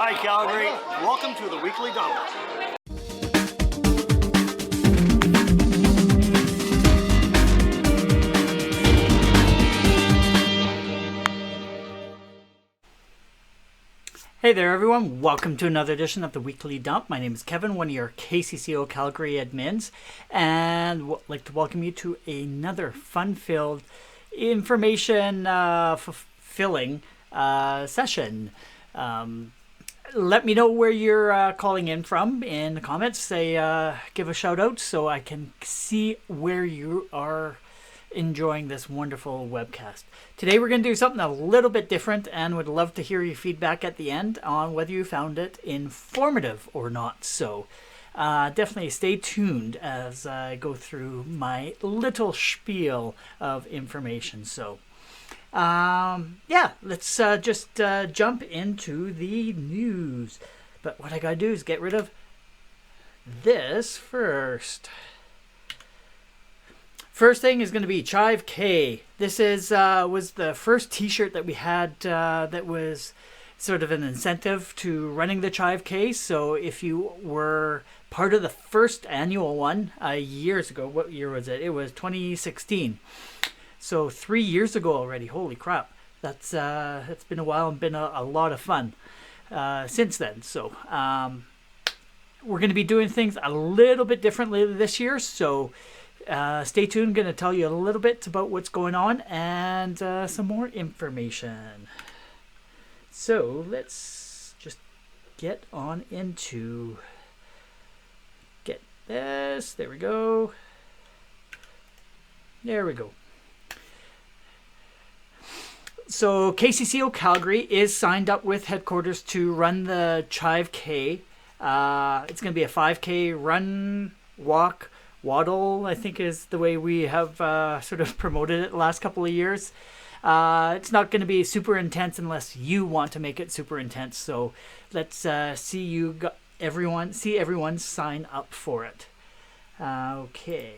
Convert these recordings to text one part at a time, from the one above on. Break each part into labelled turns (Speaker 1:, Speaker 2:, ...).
Speaker 1: Hi Calgary, welcome to the Weekly Dump.
Speaker 2: Hey there everyone, welcome to another edition of the Weekly Dump. My name is Kevin, one of your KCCO Calgary admins, and I'd like to welcome you to another fun-filled, information-fulfilling session. Let me know where you're calling in from in the comments. Say, give a shout out so I can see where you are enjoying this wonderful webcast. Today we're going to do something a little bit different and would love to hear your feedback at the end on whether you found it informative or not. So definitely stay tuned as I go through my little spiel of information. So yeah, let's just jump into the news. But what I gotta do is get rid of this first. First thing is going to be Chive K. This is was the first T-shirt that we had that was sort of an incentive to running the Chive K. So if you were part of the first annual one years ago, what year was it? It was 2016. So 3 years ago already. Holy crap! That's it's been a while and been a lot of fun since then. So we're going to be doing things a little bit differently this year. So stay tuned. I'm going to tell you a little bit about what's going on and some more information. So let's just get on into get this. There we go. There we go. So KCCO Calgary is signed up with headquarters to run the Chive K. It's going to be a 5K run, walk, waddle, I think is the way we have sort of promoted it the last couple of years. It's not going to be super intense unless you want to make it super intense. So let's see everyone sign up for it. Okay.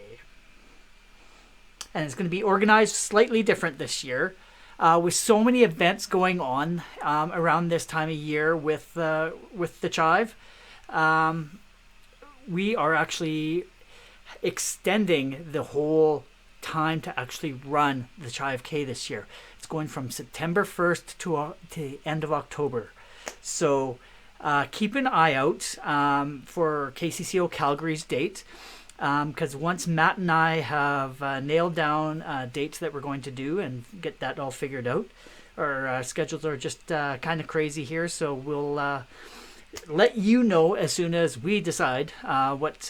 Speaker 2: And it's going to be organized slightly different this year. With so many events going on around this time of year with the Chive, we are actually extending the whole time to actually run the Chive K this year. It's going from September 1st to the end of October. So keep an eye out for KCCO Calgary's date. Because once Matt and I have nailed down dates that we're going to do and get that all figured out, our schedules are just kind of crazy here, so we'll let you know as soon as we decide what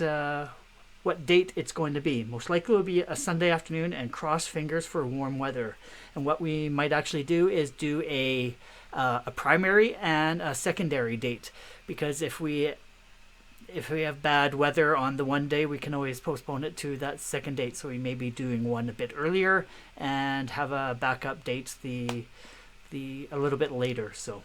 Speaker 2: date it's going to be. Most likely it will be a Sunday afternoon, and cross fingers for warm weather. And what we might actually do is do a primary and a secondary date, because if we have bad weather on the one day, we can always postpone it to that second date. So we may be doing one a bit earlier and have a backup date a little bit later. So,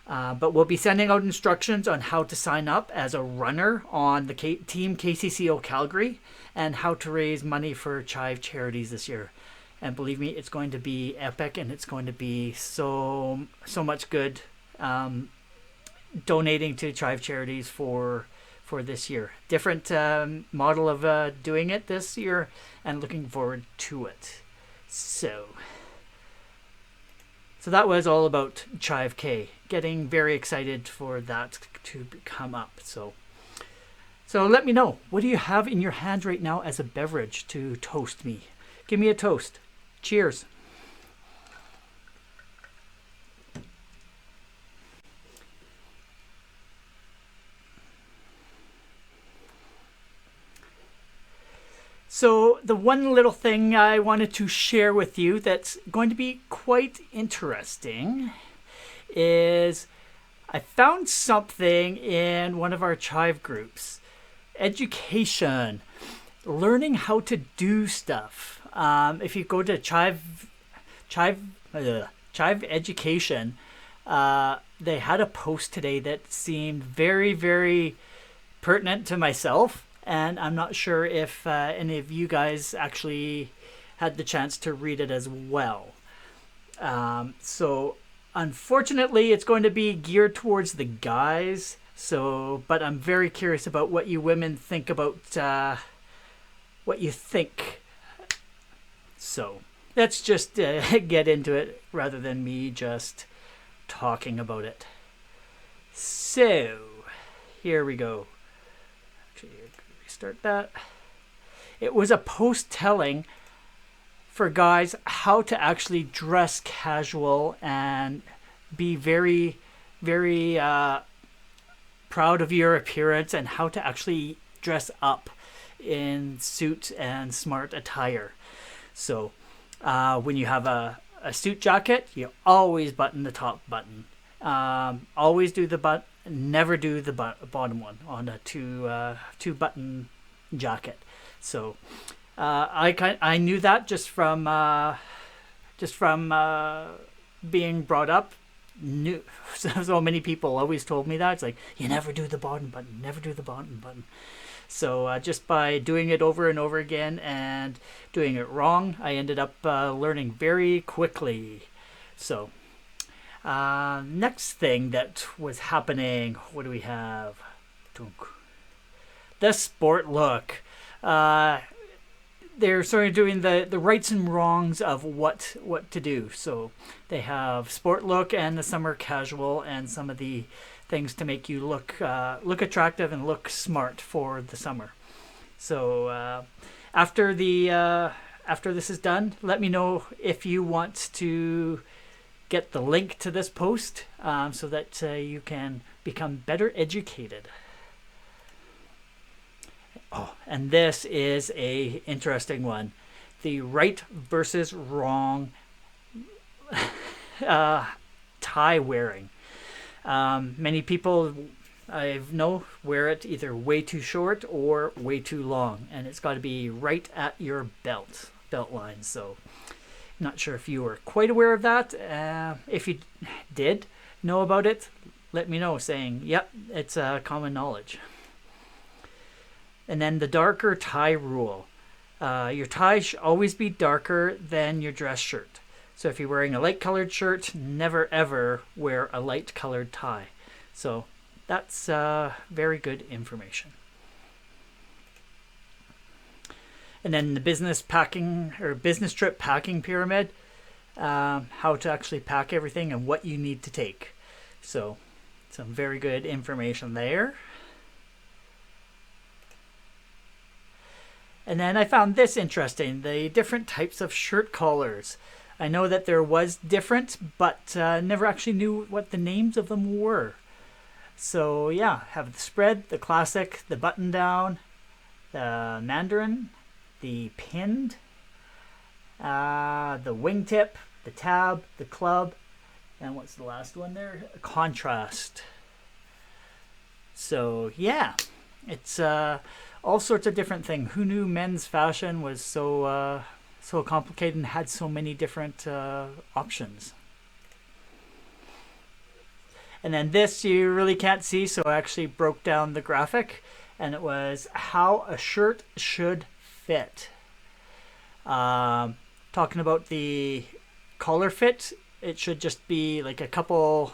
Speaker 2: but we'll be sending out instructions on how to sign up as a runner on the team KCCO Calgary and how to raise money for Chive charities this year. And believe me, it's going to be epic, and it's going to be so much good. Donating to Chive charities for this year. Different model of doing it this year, and looking forward to it. So that was all about Chive K. Getting very excited for that to come up. So let me know, what do you have in your hands right now as a beverage to toast me? Give me a toast. Cheers. So the one little thing I wanted to share with you that's going to be quite interesting is I found something in one of our Chive groups. Education. Learning how to do stuff. If you go to Chive Education, they had a post today that seemed very, very pertinent to myself. And I'm not sure if any of you guys actually had the chance to read it as well. So Unfortunately, it's going to be geared towards the guys. So, but I'm very curious about what you women think about what you think. So, let's just get into it rather than me just talking about it. So, here we go. Actually, restart that. It was a post telling for guys how to actually dress casual and be very, very proud of your appearance, and how to actually dress up in suit and smart attire. So when you have a suit jacket, you always button the top button. Always do the button, never do the bottom one on a two button jacket. So I knew that just from being brought up. So many people always told me that. It's like, you never do the bottom button, never do the bottom button. So just by doing it over and over again and doing it wrong, I ended up learning very quickly. So next thing that was happening, what do we have? The sport look. They're sort of doing the rights and wrongs of what to do. So they have sport look and the summer casual, and some of the things to make you look attractive and look smart for the summer. So after this is done, let me know if you want to get the link to this post so that you can become better educated. Oh, and this is a interesting one. The right versus wrong tie wearing. Many people I know wear it either way too short or way too long, and it's got to be right at your belt line. So not sure if you were quite aware of that. If you did know about it, let me know, saying, yep, it's common knowledge. And then the darker tie rule. Your tie should always be darker than your dress shirt. So if you're wearing a light colored shirt, never ever wear a light colored tie. So that's very good information. And then the business trip packing pyramid, how to actually pack everything and what you need to take. So some very good information there. And then I found this interesting, the different types of shirt collars. I know that there was different, but never actually knew what the names of them were. So yeah, have the spread, the classic, the button down, the mandarin, the pinned, the wingtip, the tab, the club, and what's the last one there? Contrast. So yeah, it's all sorts of different things. Who knew men's fashion was so complicated and had so many different options? And then this you really can't see, so I actually broke down the graphic, and it was how a shirt should fit. Talking about the collar fit, it should just be like a couple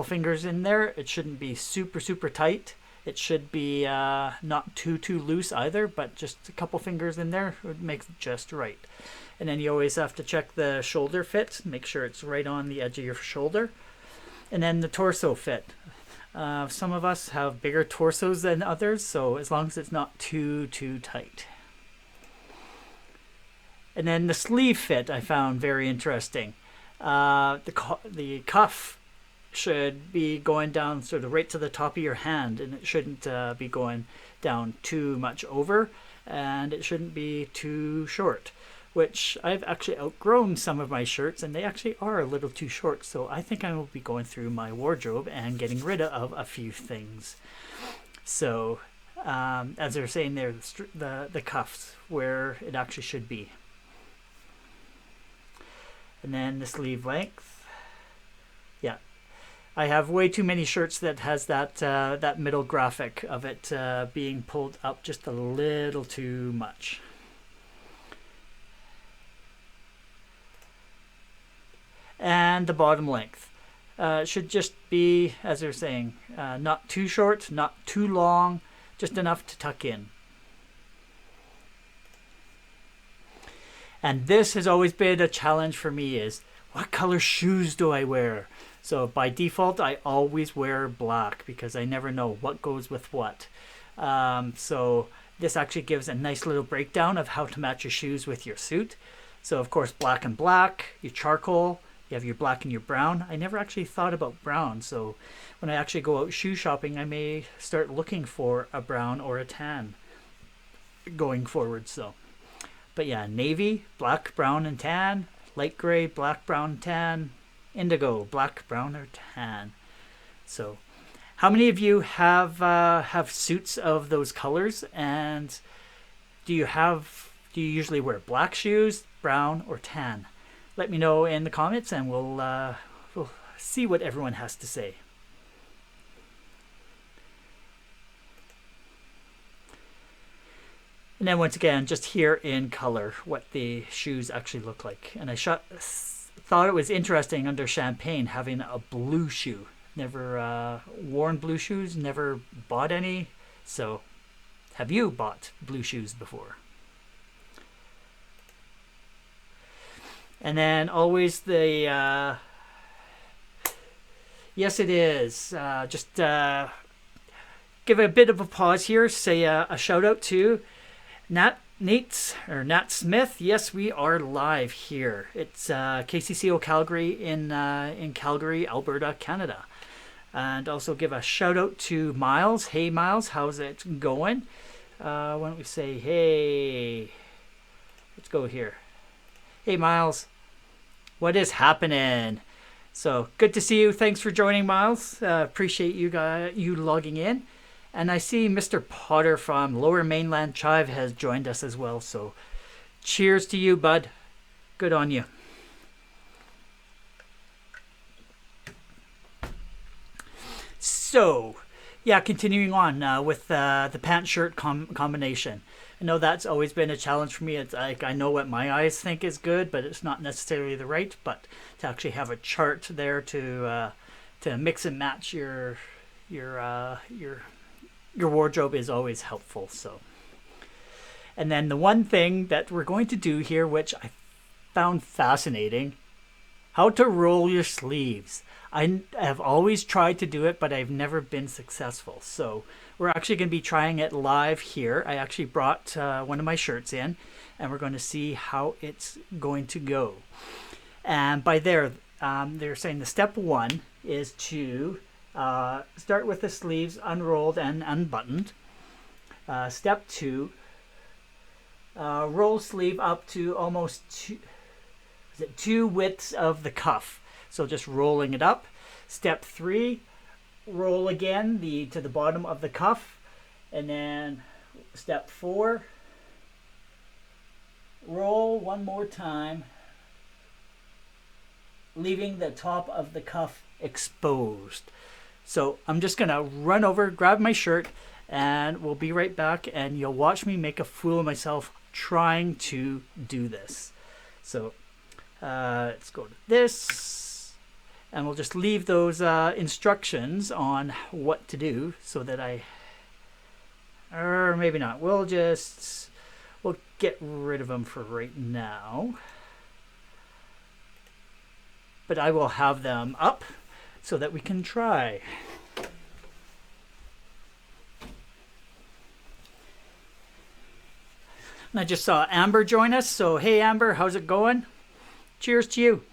Speaker 2: fingers in there. It shouldn't be super tight. It should be not too loose either, but just a couple fingers in there would make it just right. And then you always have to check the shoulder fit, make sure it's right on the edge of your shoulder. And then the torso fit. Some of us have bigger torsos than others, so as long as it's not too tight. And then the sleeve fit I found very interesting. The cuff should be going down sort of right to the top of your hand, and it shouldn't be going down too much over, and it shouldn't be too short, which I've actually outgrown some of my shirts, and they actually are a little too short. So I think I will be going through my wardrobe and getting rid of a few things. So as they're saying there, the cuffs where it actually should be. And then the sleeve length. Yeah, I have way too many shirts that has that middle graphic of it being pulled up just a little too much. and the bottom length. It should just be, as they're saying, not too short, not too long, just enough to tuck in. And this has always been a challenge for me, is what color shoes do I wear? So by default, I always wear black because I never know what goes with what. So this actually gives a nice little breakdown of how to match your shoes with your suit. So of course, black and black, your charcoal, you have your black and your brown. I never actually thought about brown. So when I actually go out shoe shopping, I may start looking for a brown or a tan going forward. So, but yeah, navy, black, brown, and tan, light gray, black, brown, tan, indigo, black, brown, or tan. So how many of you have suits of those colors? And do you usually wear black shoes, brown, or tan? Let me know in the comments, and we'll see what everyone has to say. And then once again, just here in color, what the shoes actually look like. And I thought it was interesting under Champagne having a blue shoe. Never worn blue shoes, never bought any. So have you bought blue shoes before? And then always the, yes it is, just give a bit of a pause here, say a shout out to Nat Smith. Yes, we are live here. It's KCCO Calgary in Calgary, Alberta, Canada. And also give a shout out to Miles. Hey Miles, how's it going? Why don't we say, hey, let's go here. Hey Miles, what is happening? So good to see you. Thanks for joining, Miles. Appreciate you logging in. And I see Mr. Potter from Lower Mainland Chive has joined us as well. So cheers to you, bud. Good on you. So, yeah, continuing on with the pant-shirt combination. I know that's always been a challenge for me. It's like I know what my eyes think is good, but it's not necessarily the right. But to actually have a chart there to mix and match your wardrobe is always helpful. So, and then the one thing that we're going to do here, which I found fascinating, how to roll your sleeves. I have always tried to do it, but I've never been successful. So we're actually going to be trying it live here. I actually brought one of my shirts in, and we're going to see how it's going to go. And by there, they're saying the step one is to start with the sleeves unrolled and unbuttoned. Step two, roll sleeve up to almost two widths of the cuff. So just rolling it up. Step three, roll again to the bottom of the cuff. And then step four, roll one more time, leaving the top of the cuff exposed. So I'm just going to run over, grab my shirt, and we'll be right back. And you'll watch me make a fool of myself trying to do this. So let's go to this. And we'll just leave those instructions on what to do so that or maybe not. We'll get rid of them for right now. But I will have them up so that we can try. And I just saw Amber join us. So, hey Amber, how's it going? Cheers to you.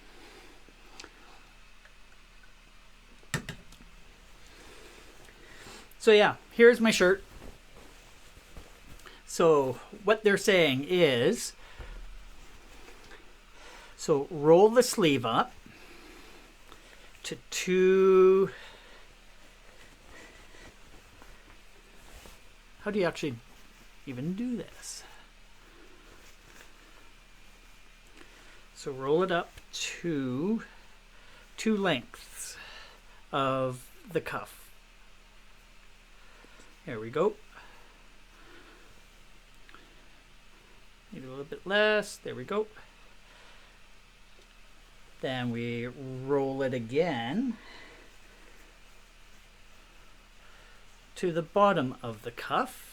Speaker 2: So yeah, here's my shirt. So what they're saying is, so roll the sleeve up to two. How do you actually even do this? So roll it up to two lengths of the cuff. There we go. Maybe a little bit less. There we go. Then we roll it again to the bottom of the cuff.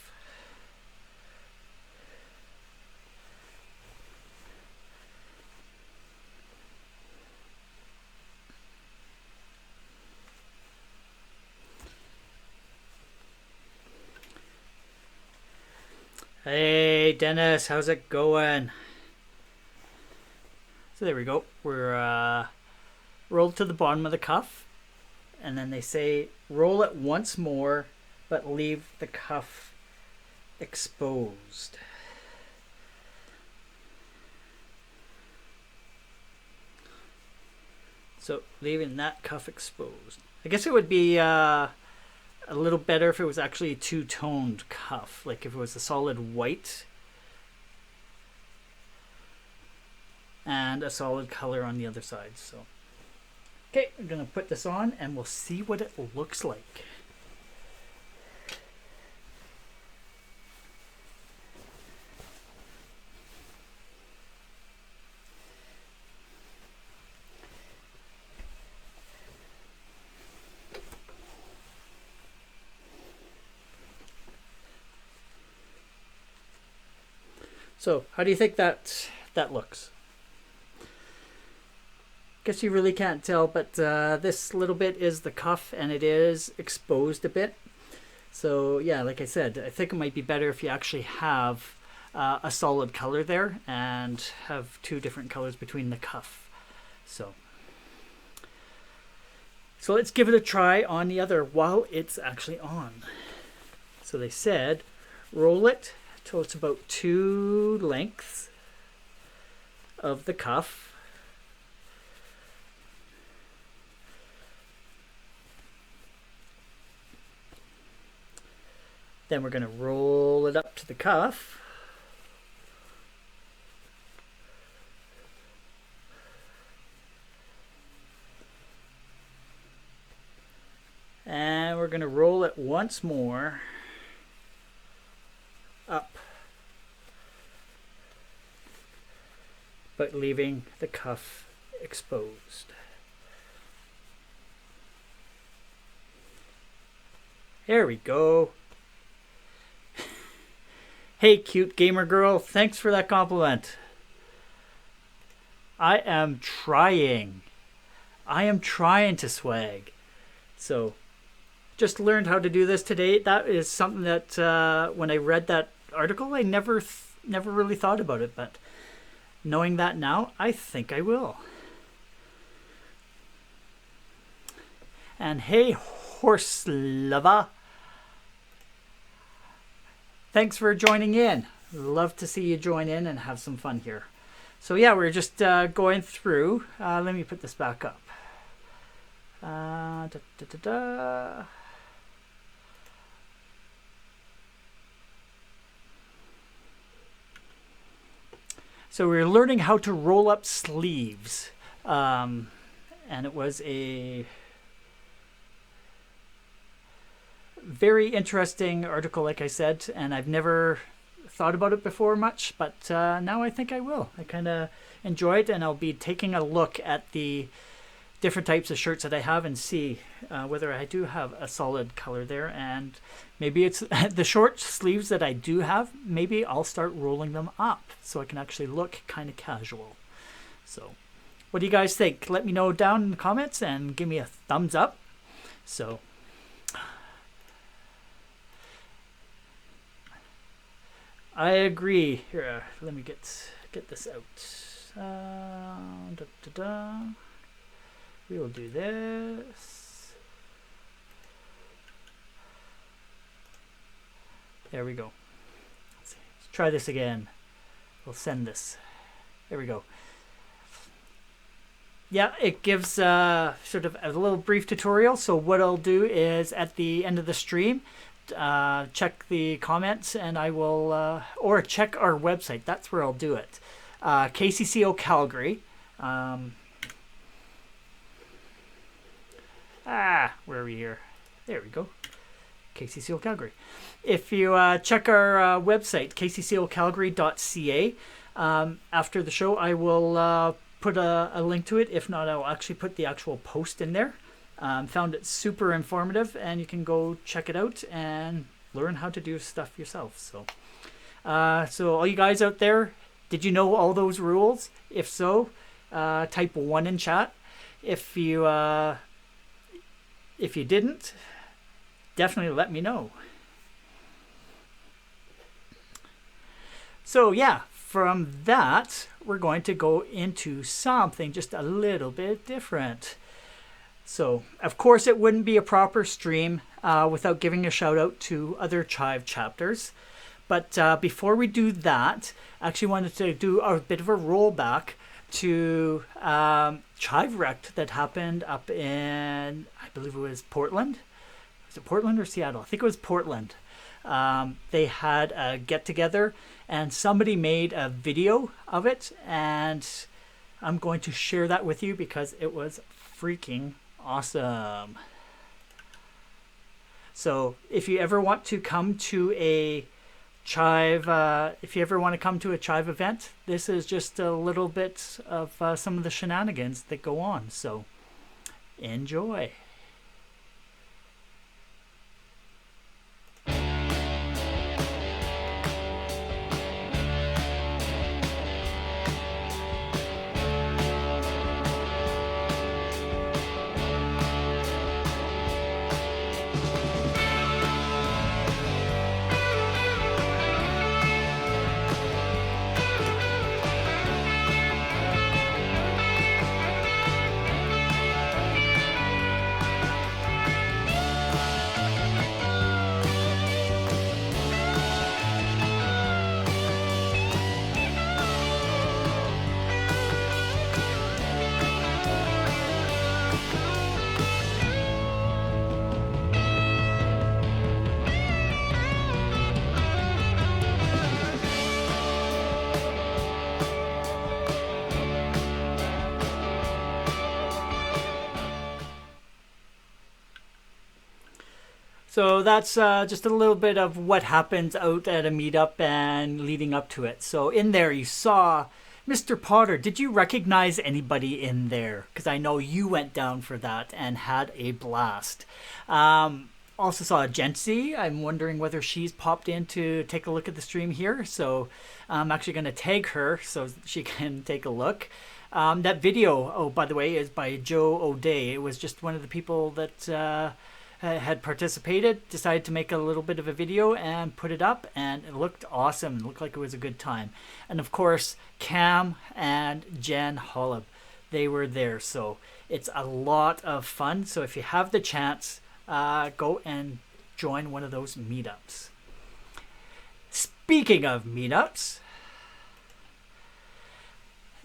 Speaker 2: Hey Dennis, how's it going? So there we go. We're rolled to the bottom of the cuff, and then they say roll it once more, but leave the cuff exposed. So leaving that cuff exposed. I guess it would be a little better if it was actually a two-toned cuff, like if it was a solid white and a solid color on the other side. So okay, I'm gonna put this on and we'll see what it looks like. So how do you think that looks? Guess you really can't tell, but this little bit is the cuff and it is exposed a bit. So yeah, like I said, I think it might be better if you actually have a solid color there and have two different colors between the cuff. So let's give it a try on the other while it's actually on. So they said roll it till it's about 2 lengths of the cuff. Then we're going to roll it up to the cuff. And we're going to roll it once more up, but leaving the cuff exposed. There we go. Hey, cute gamer girl, thanks for that compliment. I am trying to swag. So just learned how to do this today. That is something that when I read that article, I never really thought about it, but knowing that now, I think I will. And hey, horse lover, thanks for joining in. Love to see you join in and have some fun here. So yeah, we're just going through. Let me put this back up. So we're learning how to roll up sleeves, and it was a very interesting article, like I said, and I've never thought about it before much, but now I think I will. I kind of enjoy it, and I'll be taking a look at the different types of shirts that I have and see whether I do have a solid color there, and maybe it's the short sleeves that I do have, maybe I'll start rolling them up so I can actually look kind of casual. So what do you guys think? Let me know down in the comments and give me a thumbs up. So I agree. Here, let me get this out. We will do this. There we go. Let's try this again. We'll send this. There we go. Yeah, it gives sort of a little brief tutorial. So what I'll do is at the end of the stream, check the comments and I will, or check our website. That's where I'll do it. KCCO Calgary. Where are we here? There we go. KCCO Calgary. If you check our website, kccocalgary.ca, after the show, I will put a link to it. If not, I'll actually put the actual post in there. Found it super informative, and you can go check it out and learn how to do stuff yourself. So all you guys out there, did you know all those rules? If so, type 1 in chat. If you didn't, definitely let me know. So yeah, from that, we're going to go into something just a little bit different. So, of course, it wouldn't be a proper stream without giving a shout out to other Chive chapters. But before we do that, I actually wanted to do a bit of a rollback to Chive Rect that happened up in, I believe it was Portland. Was it Portland or Seattle? I think it was Portland. They had a get-together, and somebody made a video of it, and I'm going to share that with you because it was freaking awesome. So if you ever want to come to a Chive, event, this is just a little bit of some of the shenanigans that go on. So enjoy. So that's just a little bit of what happens out at a meetup and leading up to it. So in there you saw Mr. Potter. Did you recognize anybody in there? Because I know you went down for that and had a blast. Also saw Jency. I'm wondering whether she's popped in to take a look at the stream here. So I'm actually going to tag her so she can take a look. That video, oh, by the way, is by Joe O'Day. It was just one of the people that had participated, decided to make a little bit of a video and put it up, and it looked awesome. It looked like it was a good time. And of course, Cam and Jen Hollab, they were there. So it's a lot of fun. So if you have the chance, go and join one of those meetups. Speaking of meetups,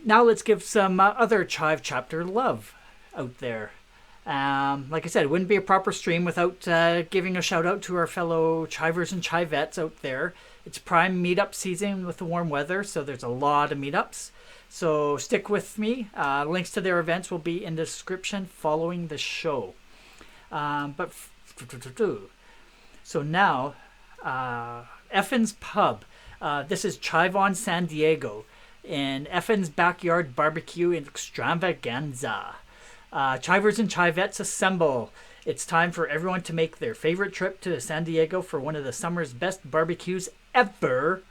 Speaker 2: now let's give some other Chive chapter love out there. Like I said, it wouldn't be a proper stream without giving a shout out to our fellow Chivers and Chivettes out there. It's prime meetup season with the warm weather, so there's a lot of meetups. So stick with me. Links to their events will be in the description following the show. So now, Effin's Pub. This is Chive on San Diego in Effin's Backyard Barbecue in Extravaganza. Chivers and Chivettes assemble. It's time for everyone to make their favorite trip to San Diego for one of the summer's best barbecues ever.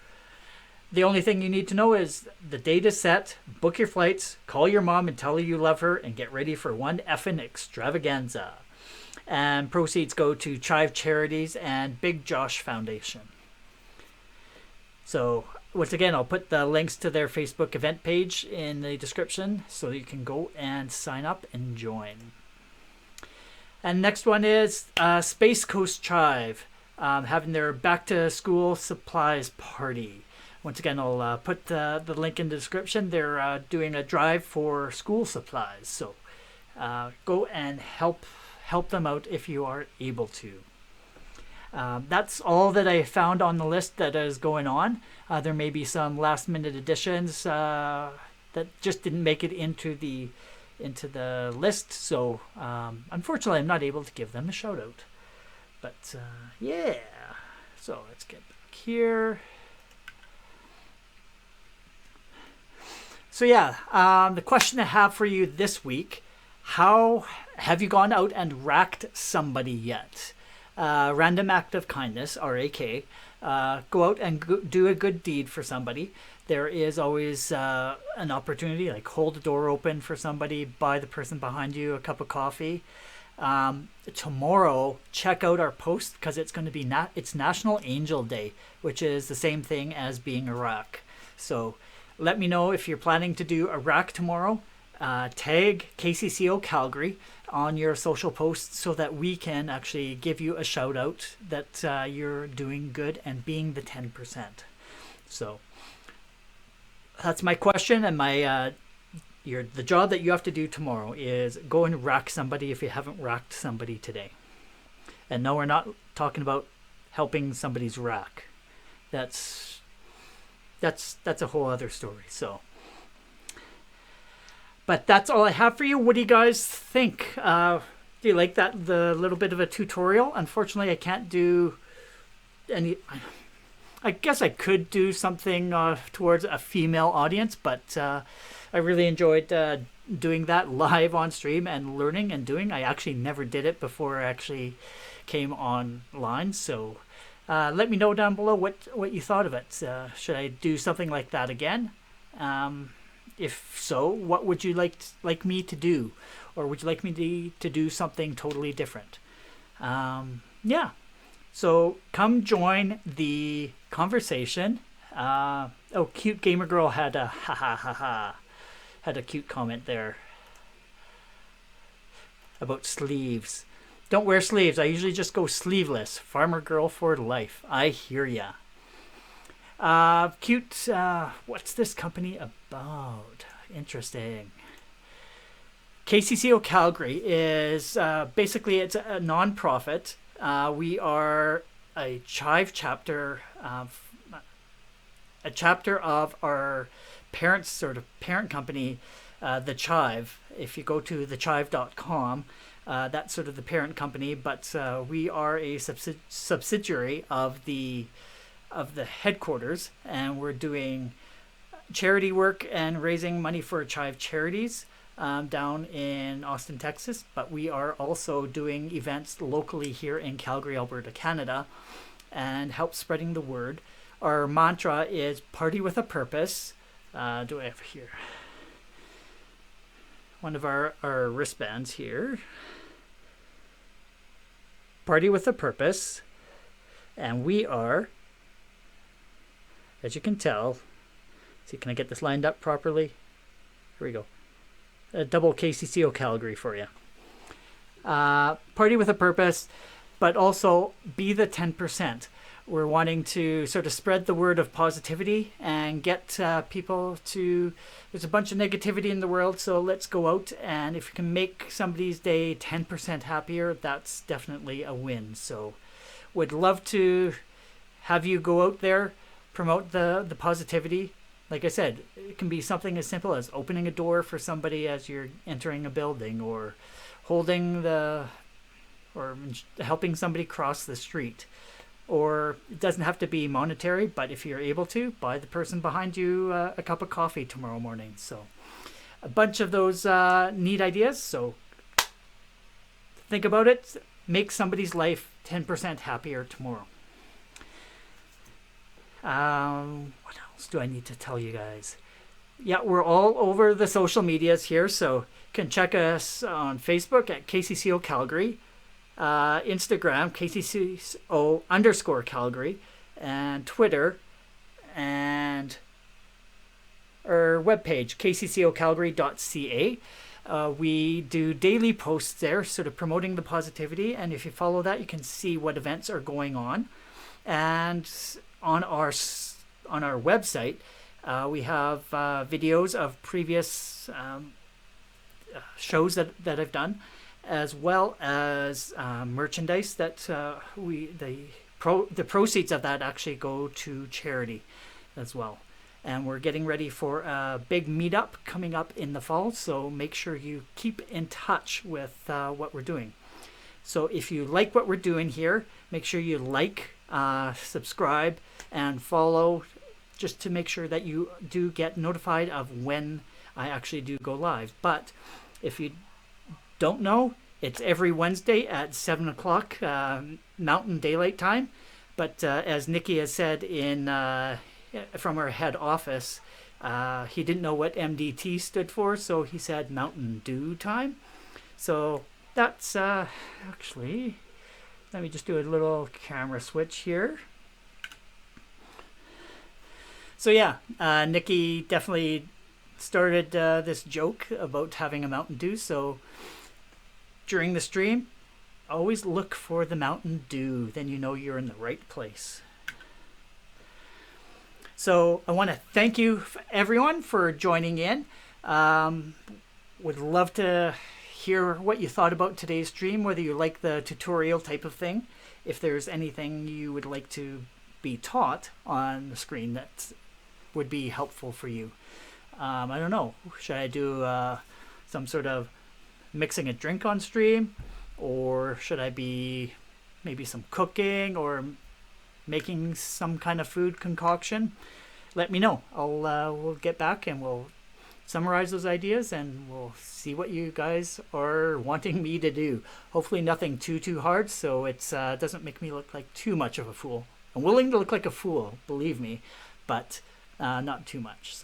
Speaker 2: The only thing you need to know is the date is set, book your flights, call your mom and tell her you love her, and get ready for one effing extravaganza. And proceeds go to Chive Charities and Big Josh Foundation. So once again, I'll put the links to their Facebook event page in the description so you can go and sign up and join. And next one is Space Coast Chive having their back to school supplies party. Once again, I'll put the link in the description. They're doing a drive for school supplies. So go and help them out if you are able to. That's all that I found on the list that is going on. There may be some last minute additions that just didn't make it into the list. So unfortunately, I'm not able to give them a shout out. But yeah, so let's get back here. So yeah, the question I have for you this week: how have you gone out and racked somebody yet? Random act of kindness, RAK. Go out and do a good deed for somebody. There is always an opportunity, like hold the door open for somebody, buy the person behind you a cup of coffee. Tomorrow, check out our post because it's going to be it's National Angel Day, which is the same thing as being a rack. So let me know if you're planning to do a rack tomorrow. Tag KCCO Calgary on your social posts so that we can actually give you a shout out that you're doing good and being the 10%. So that's my question, and my the job that you have to do tomorrow is go and rack somebody if you haven't racked somebody today. And no, we're not talking about helping somebody's rack. That's a whole other story. So, but that's all I have for you. What do you guys think? Do you like the little bit of a tutorial? Unfortunately, I can't do any. I guess I could do something towards a female audience, but I really enjoyed doing that live on stream and learning and doing. I actually never did it before I actually came online. So let me know down below what you thought of it. Should I do something like that again? If so, what would you like me to do? Or would you like me to do something totally different? Yeah. So come join the conversation. Cute gamer girl had a had a cute comment there about sleeves. Don't wear sleeves. I usually just go sleeveless. Farmer girl for life. I hear ya. Cute. What's this company about? Interesting. KCCO Calgary is basically it's a non-profit. We are a Chive chapter, a chapter of our parent company, the Chive. If you go to thechive.com, that's sort of the parent company, but we are a subsidiary of the headquarters, and we're doing charity work and raising money for Chive charities. Down in Austin, Texas, but we are also doing events locally here in Calgary, Alberta, Canada, and help spreading the word. Our mantra is party with a purpose. Do I have here one of our wristbands here? Party with a purpose, and we are, as you can tell, see, can I get this lined up properly? Here we go. A double KCCO Calgary for you. Party with a purpose, but also be the 10%. We're wanting to sort of spread the word of positivity and get people to. There's a bunch of negativity in the world, so let's go out, and if you can make somebody's day 10% happier, that's definitely a win. So would love to have you go out there, promote the positivity. Like I said, it can be something as simple as opening a door for somebody as you're entering a building, or or helping somebody cross the street. Or it doesn't have to be monetary, but if you're able to, buy the person behind you a cup of coffee tomorrow morning. So a bunch of those neat ideas. So think about it. Make somebody's life 10% happier tomorrow. What else do I need to tell you guys? Yeah, we're all over the social medias here, so you can check us on Facebook at KCCO Calgary, Instagram KCCO_Calgary, and Twitter, and our webpage kccocalgary.ca. We do daily posts there, sort of promoting the positivity, and if you follow that, you can see what events are going on. And on our website, we have videos of previous shows that I've done, as well as merchandise that the proceeds of that actually go to charity as well. And we're getting ready for a big meetup coming up in the fall, so make sure you keep in touch with what we're doing. So if you like what we're doing here, make sure you like, subscribe, and follow just to make sure that you do get notified of when I actually do go live. But if you don't know, it's every Wednesday at 7 o'clock Mountain Daylight Time. But as Nikki has said from our head office, he didn't know what MDT stood for, so he said Mountain Dew Time. So that's actually, let me just do a little camera switch here. So yeah, Nikki definitely started this joke about having a Mountain Dew. So during the stream, always look for the Mountain Dew. Then you know you're in the right place. So I want to thank you, everyone, for joining in. Would love to hear what you thought about today's stream, whether you like the tutorial type of thing. If there's anything you would like to be taught on the screen that would be helpful for you. I don't know. Should I do some sort of mixing a drink on stream? Or should I be maybe some cooking or making some kind of food concoction? Let me know. We'll get back and we'll summarize those ideas and we'll see what you guys are wanting me to do. Hopefully nothing too hard, so it doesn't make me look like too much of a fool. I'm willing to look like a fool, believe me, but not too much.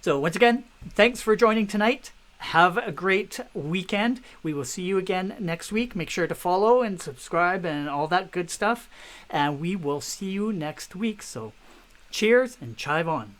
Speaker 2: So once again, thanks for joining tonight. Have a great weekend. We will see you again next week. Make sure to follow and subscribe and all that good stuff. And we will see you next week. So cheers and chive on.